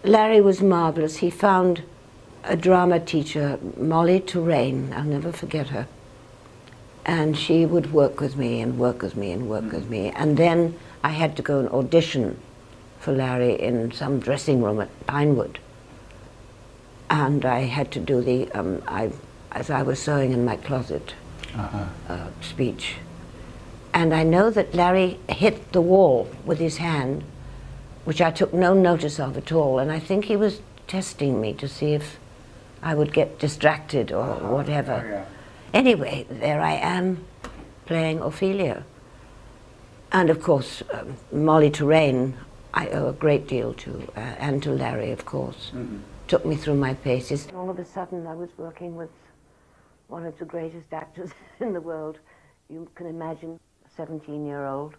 Larry was marvelous. He found a drama teacher, Molly Touraine, I'll never forget her. And she would work with me and work with me and work with me. And then I had to go and audition for Larry in some dressing room at Pinewood. And I had to do the, as I was sewing in my closet, speech. And I know that Larry hit the wall with his hand, which I took no notice of at all. And I think he was testing me to see if I would get distracted or whatever. Anyway, there I am playing Ophelia. And of course, Molly Touraine, I owe a great deal to, and to Larry, of course. Took me through my paces. All of a sudden, I was working with one of the greatest actors in the world. You can imagine a 17-year-old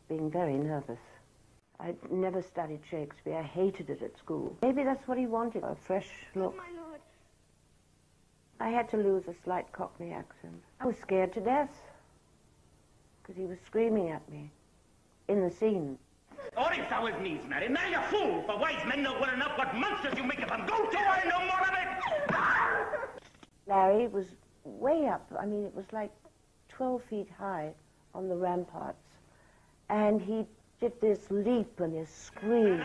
being very nervous. I'd never studied Shakespeare. I hated it at school. Maybe that's what he wanted, a fresh look. Oh, my Lord. I had to lose a slight Cockney accent. I was scared to death because he was screaming at me in the scene. Or if thou with me, Mary, marry a fool, for wise men know well enough what monsters you make of them. Go to, I know more of it! Larry was way up. I mean, it was like 12 feet high on the ramparts. And he did this leap and this scream.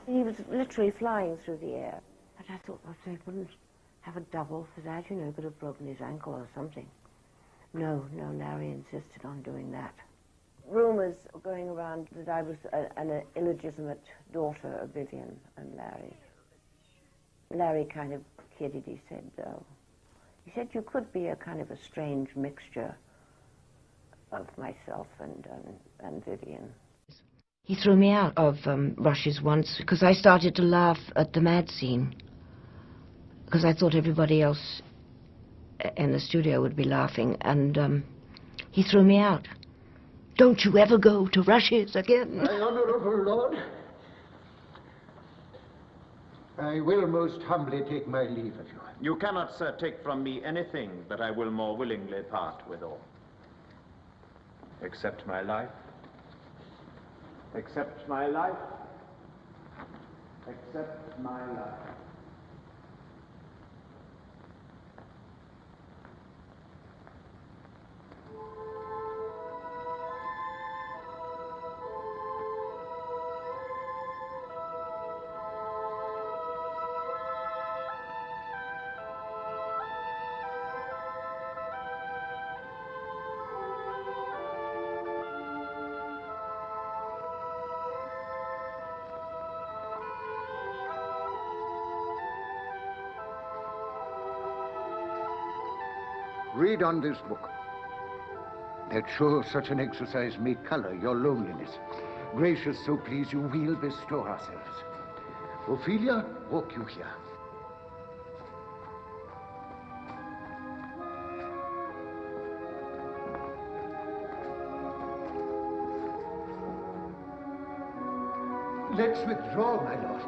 He was literally flying through the air. And I thought, well, they wouldn't have a double for that, you know, could have broken his ankle or something. No, Larry insisted on doing that. Rumors going around that I was an illegitimate daughter of Vivian and Larry. Larry kind of kidded, he said, you could be a kind of a strange mixture of myself and Vivian. He threw me out of Rushes once because I started to laugh at the mad scene, because I thought everybody else in the studio would be laughing, and he threw me out. Don't you ever go to Rushes again. My honourable lord, I will most humbly take my leave of you. You cannot, sir, take from me anything that I will more willingly part withal. Except my life. Except my life. Except my life. Read on this book. That sure such an exercise may color your loneliness. Gracious, so please you, we'll bestow ourselves. Ophelia, walk you here. Let's withdraw, my lord.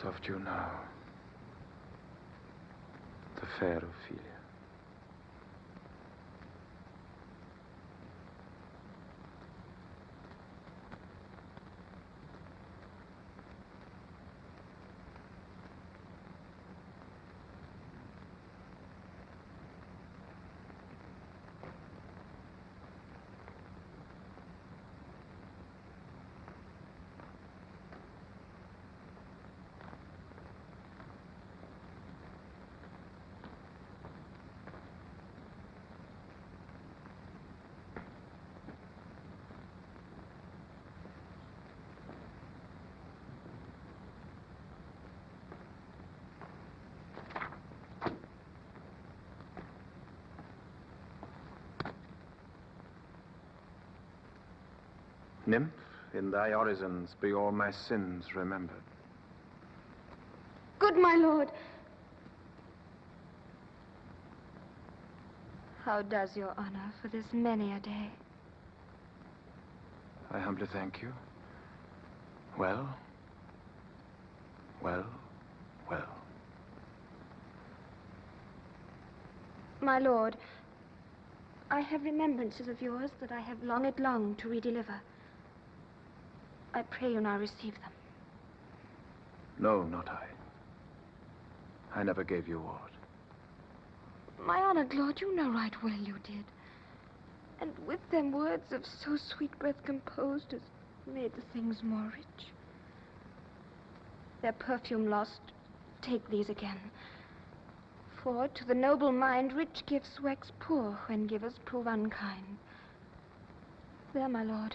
Soft you now, the fair Ophelia. Nymph, in thy orisons be all my sins remembered. Good my lord. How does your honor for this many a day? I humbly thank you. Well, well, well. My lord, I have remembrances of yours that I have longed long to redeliver. I pray you now receive them. No, not I. I never gave you aught. My honored lord, you know right well you did. And with them words of so sweet breath composed as made the things more rich. Their perfume lost, take these again. For to the noble mind rich gifts wax poor when givers prove unkind. There, my lord.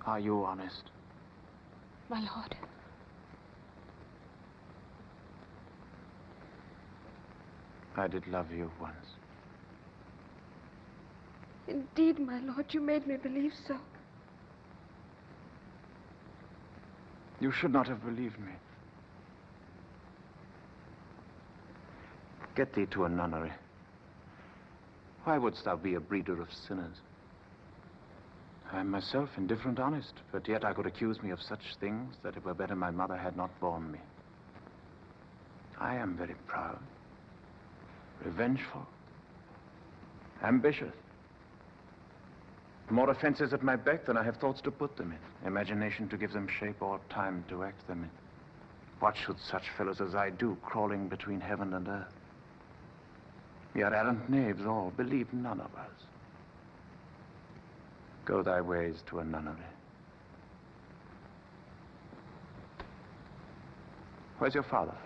Are you honest? My lord. I did love you once. Indeed, my lord, you made me believe so. You should not have believed me. Get thee to a nunnery. Why wouldst thou be a breeder of sinners? I am myself indifferent honest, but yet I could accuse me of such things that it were better my mother had not borne me. I am very proud, revengeful, ambitious. More offenses at my beck than I have thoughts to put them in, imagination to give them shape or time to act them in. What should such fellows as I do, crawling between heaven and earth? We are errant knaves all, believe none of us. Go thy ways to a nunnery. Where's your father?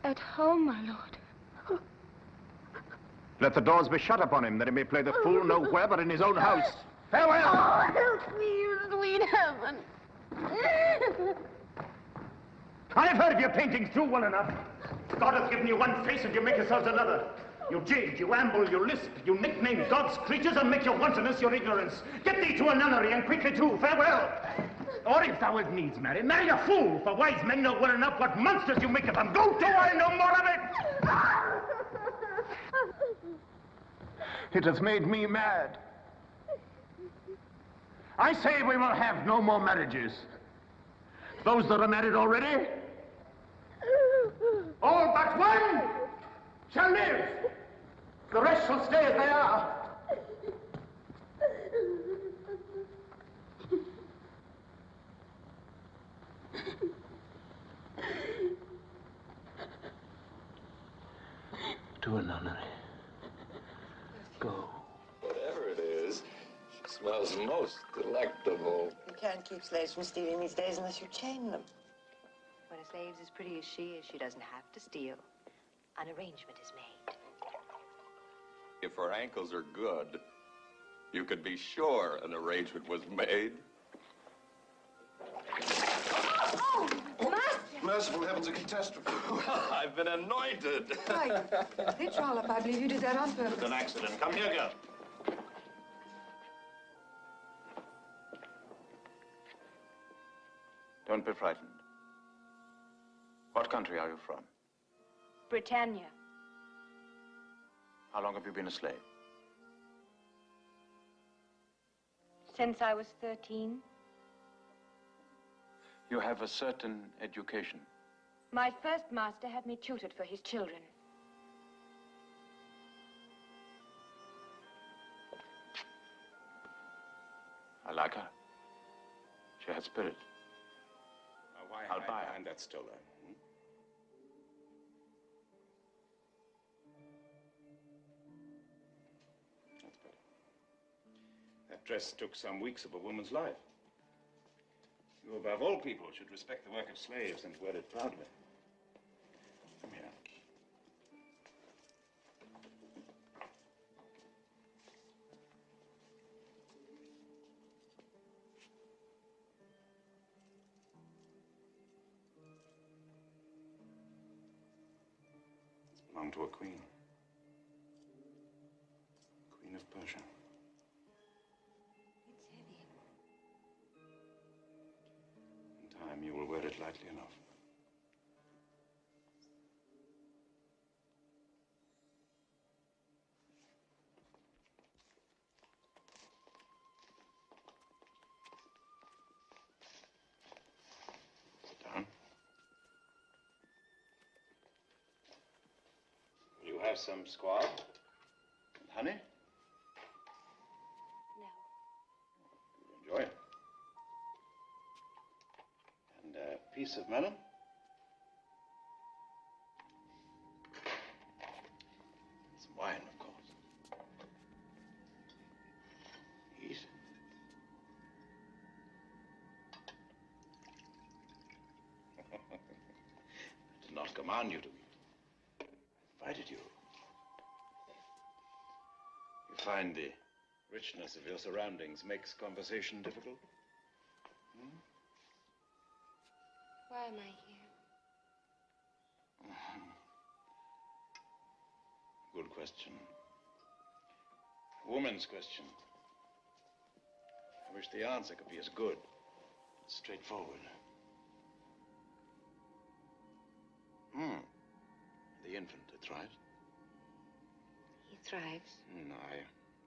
At home, my lord. Let the doors be shut upon him, that he may play the fool nowhere but in his own house. Farewell! Oh, help me, you sweet heaven. I have heard of your paintings too well enough. God has given you one face and you make yourselves another. You jig, you amble, you lisp, you nickname God's creatures and make your wantonness your ignorance. Get thee to a nunnery and quickly too. Farewell. Or if thou wilt needs marry a fool, for wise men know well enough what monsters you make of them. Go to, I know more of it. It hath made me mad. I say we will have no more marriages. Those that are married already, all but one shall live. The rest shall stay as they are. To a nunnery. Go. Whatever it is, she smells most delectable. You can't keep slaves from stealing these days unless you chain them. When a slave's as pretty as she doesn't have to steal. An arrangement is made. If her ankles are good, you could be sure an arrangement was made. Merciful heavens, a catastrophe. Well, I've been anointed. Right. Hey, Trollop, I believe you did that on purpose. It's an accident. Come here, girl. Don't be frightened. What country are you from? Britannia. How long have you been a slave? Since I was 13. You have a certain education. My first master had me tutored for his children. I like her. She has spirit. Why I'll buy her. behind that stola? That's better. That dress took some weeks of a woman's life. You, above all people, should respect the work of slaves and wear it proudly. Come here. belonged to a queen. Queen of Persia. It's heavy. In time, you will wear it lightly enough. Sit down. Will you have some squab and honey? No. You'll enjoy it. And a piece of melon? Some wine, of course. Eat. I did not command you to eat. I invited you. You find the richness of your surroundings makes conversation difficult? Why am I here? Good question. A woman's question. I wish the answer could be as good, as straightforward. The infant, it thrives? He thrives. I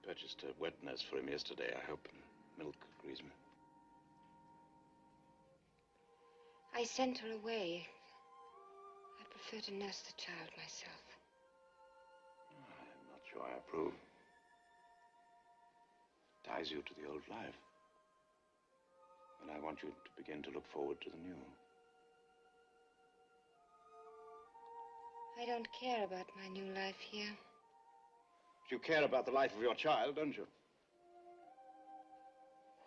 purchased a wet nurse for him yesterday. I hope milk agrees me. I sent her away. I prefer to nurse the child myself. I'm not sure I approve. It ties you to the old life. And I want you to begin to look forward to the new. I don't care about my new life here. You care about the life of your child, don't you?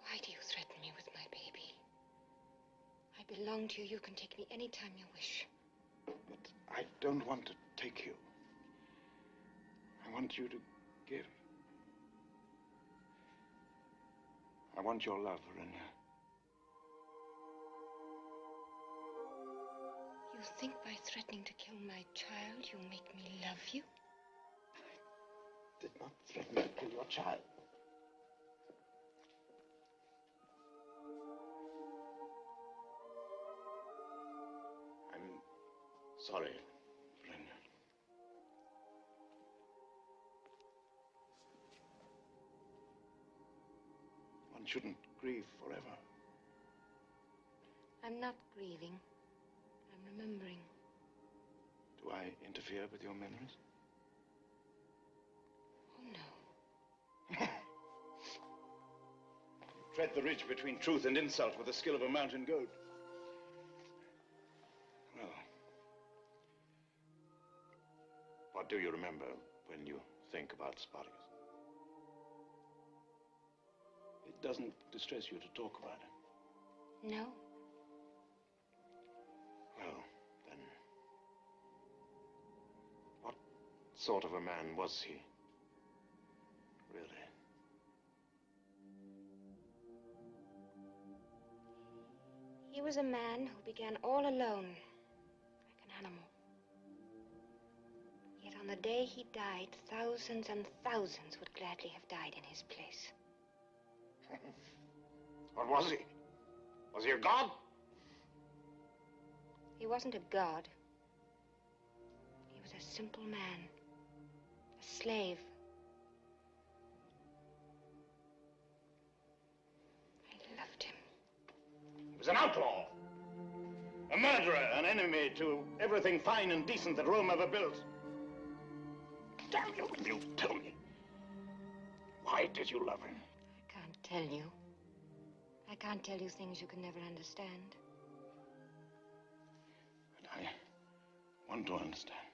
Why do you threaten me with my baby? I belong to you. You can take me anytime you wish. But I don't want to take you. I want you to give. I want your love, Virginia. You think by threatening to kill my child, you make me love you? I did not threaten to kill your child. I'm sorry, Virginia. One shouldn't grieve forever. I'm not grieving. I'm remembering. Do I interfere with your memories? Oh, no. You tread the ridge between truth and insult with the skill of a mountain goat. Well, what do you remember when you think about Spartacus? It doesn't distress you to talk about it? No. Well, then, what sort of a man was he, really? He was a man who began all alone, like an animal. Yet on the day he died, thousands and thousands would gladly have died in his place. What was he? Was he a god? He wasn't a god. He was a simple man, a slave. I loved him. He was an outlaw, a murderer, an enemy to everything fine and decent that Rome ever built. Damn you, will you tell me? Why did you love him? I can't tell you. I can't tell you things you can never understand. But I want to understand.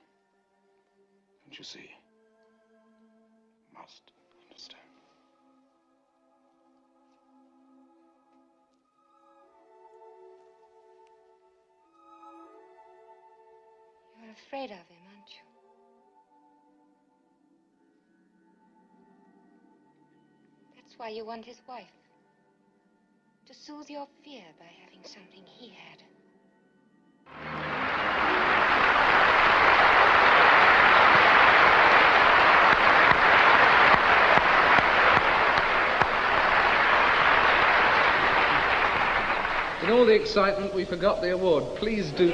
Don't you see? Must understand. You're afraid of him, aren't you? That's why you want his wife. To soothe your fear by having something he had. all the excitement, we forgot the award. Please do.